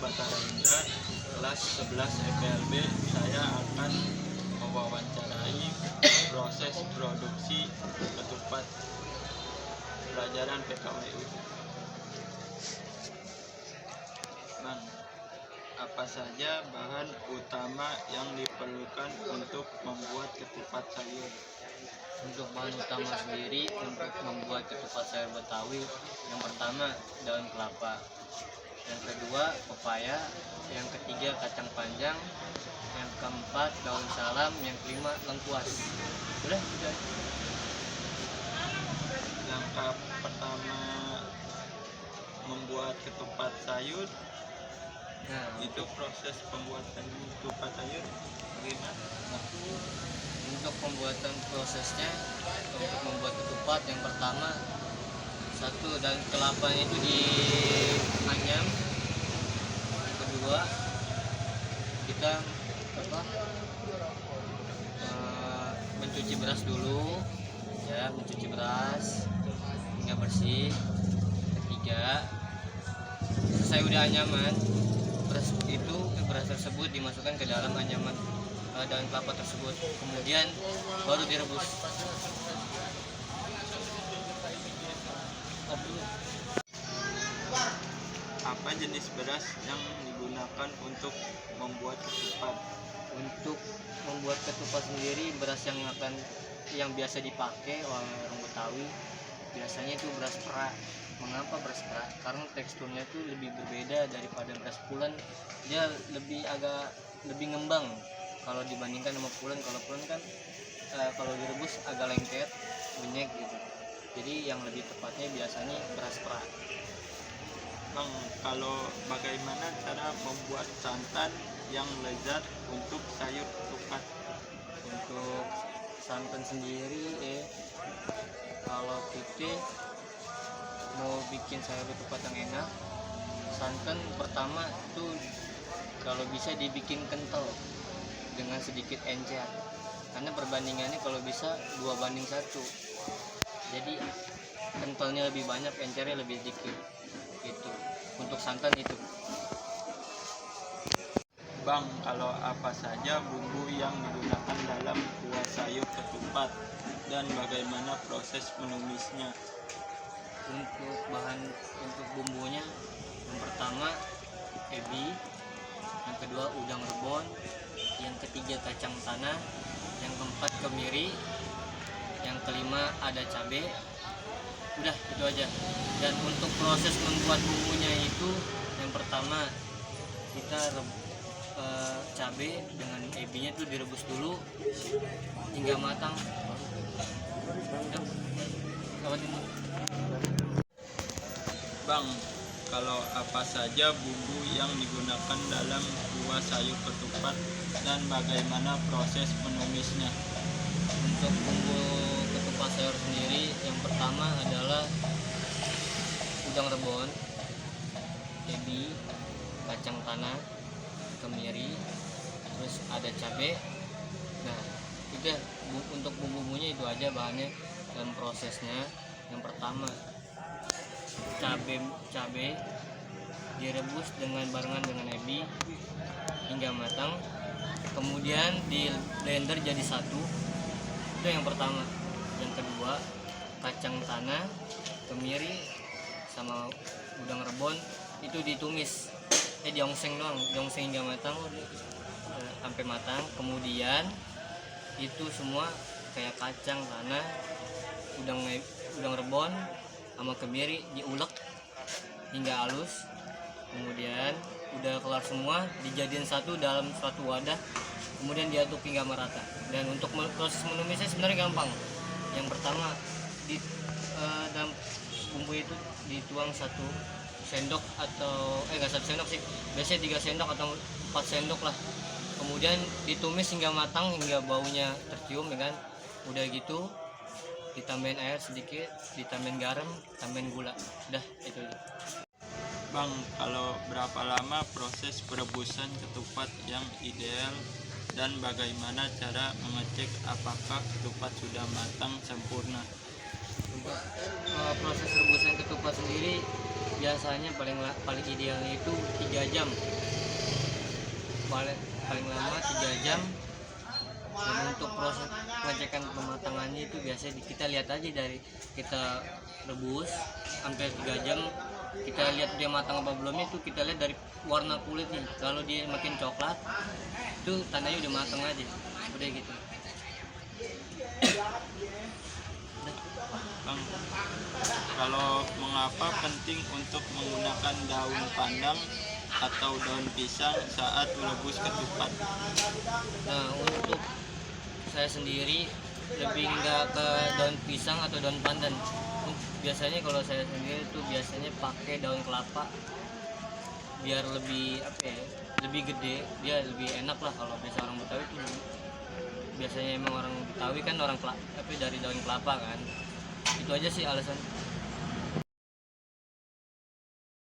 Batara Indra, kelas 11 FPLB. Saya akan mewawancarai proses produksi ketupat pelajaran PKWU. Bang, apa saja bahan utama yang diperlukan untuk membuat ketupat sayur? Untuk bahan utama sendiri untuk membuat ketupat sayur Betawi, yang pertama daun kelapa, yang kedua pepaya, yang ketiga kacang panjang, yang keempat daun salam, yang kelima lengkuas. Udah. Langkah pertama membuat ketupat sayur, itu proses pembuatan ketupat sayur bagaimana? Untuk pembuatan prosesnya, untuk membuat ketupat yang pertama, satu daun kelapa itu dianyam. Yang kedua, kita mencuci beras dulu, ya, mencuci beras hingga bersih. Ketiga, selesai udah anyaman, beras tersebut dimasukkan ke dalam anyaman daun kelapa tersebut, kemudian baru direbus. Apa jenis beras yang digunakan untuk membuat ketupat? Untuk membuat ketupat sendiri, beras yang biasa dipakai oleh orang Betawi biasanya itu beras perak. Mengapa beras perak? Karena teksturnya itu lebih berbeda daripada beras pulen. Dia agak lebih ngembang kalau dibandingkan sama pulen. Kalau pulen kan kalau direbus agak lengket, benyek gitu. Jadi yang lebih tepatnya biasanya beras perak. Bang, kalau bagaimana cara membuat santan yang lezat untuk sayur ketupat? Untuk santan sendiri, kalau kita mau bikin sayur ketupat yang enak, santan pertama itu kalau bisa dibikin kental dengan sedikit encer, karena perbandingannya kalau bisa 2:1. Jadi kentalnya lebih banyak, encernya lebih sedikit. Itu untuk santan itu. Bang, kalau apa saja bumbu yang digunakan dalam kuah sayur ketupat dan bagaimana proses menumisnya? Untuk bumbunya, yang pertama ebi, yang kedua udang rebon, yang ketiga kacang tanah, yang keempat kemiri, yang kelima ada cabai. Udah, itu aja. Dan untuk proses membuat bumbunya itu, yang pertama kita cabai dengan ebinya itu direbus dulu hingga matang. Bang, kalau apa saja bumbu yang digunakan dalam kuah sayur ketupat dan bagaimana proses menumisnya? Untuk bumbu ketupat sayur sendiri, yang pertama adalah udang rebon, ebi, kacang tanah, kemiri, terus ada cabai. Nah, udah, untuk bumbu-bumbunya itu aja bahannya. Dan prosesnya, yang pertama cabai direbus barengan dengan ebi hingga matang, kemudian di blender jadi satu. Itu yang pertama. Yang kedua, kacang tanah, kemiri sama udang rebon itu ditumis, diongseng doang, diongseng hingga matang, sampai matang. Kemudian itu semua kayak kacang tanah, udang rebon sama kemiri diulek hingga halus. Kemudian udah kelar semua, dijadiin satu dalam suatu wadah, kemudian diaduk hingga merata. Dan untuk proses menumisnya sebenarnya gampang. Yang pertama, dalam bumbu itu dituang 1 sendok atau nggak 1 sendok sih, biasanya 3 sendok atau 4 sendok lah. Kemudian ditumis hingga matang, hingga baunya tercium, ya kan. Udah gitu ditambahin air sedikit, ditambahin garam, tambahin gula. Udah, itu aja. Bang, kalau berapa lama proses perebusan ketupat yang ideal dan bagaimana cara mengecek apakah ketupat sudah matang sempurna? Untuk proses rebusan ketupat sendiri biasanya paling idealnya itu 3 jam, paling lama 3 jam. Dan untuk proses pengecekan kematangannya itu biasanya kita lihat aja dari kita rebus sampai 3 jam, kita lihat dia matang apa belumnya itu kita lihat dari warna kulitnya. Kalau dia makin coklat itu tandanya udah matang aja, udah gitu. Bang, kalau mengapa penting untuk menggunakan daun pandan atau daun pisang saat merebus ketupat? Nah, untuk saya sendiri lebih nggak ke daun pisang atau daun pandan. Biasanya kalau saya sendiri tuh biasanya pakai daun kelapa, biar lebih lebih gede, dia lebih enak lah. Kalau biasa orang Betawi tuh biasanya emang orang Betawi kan dari daun kelapa kan. Itu aja sih alasan.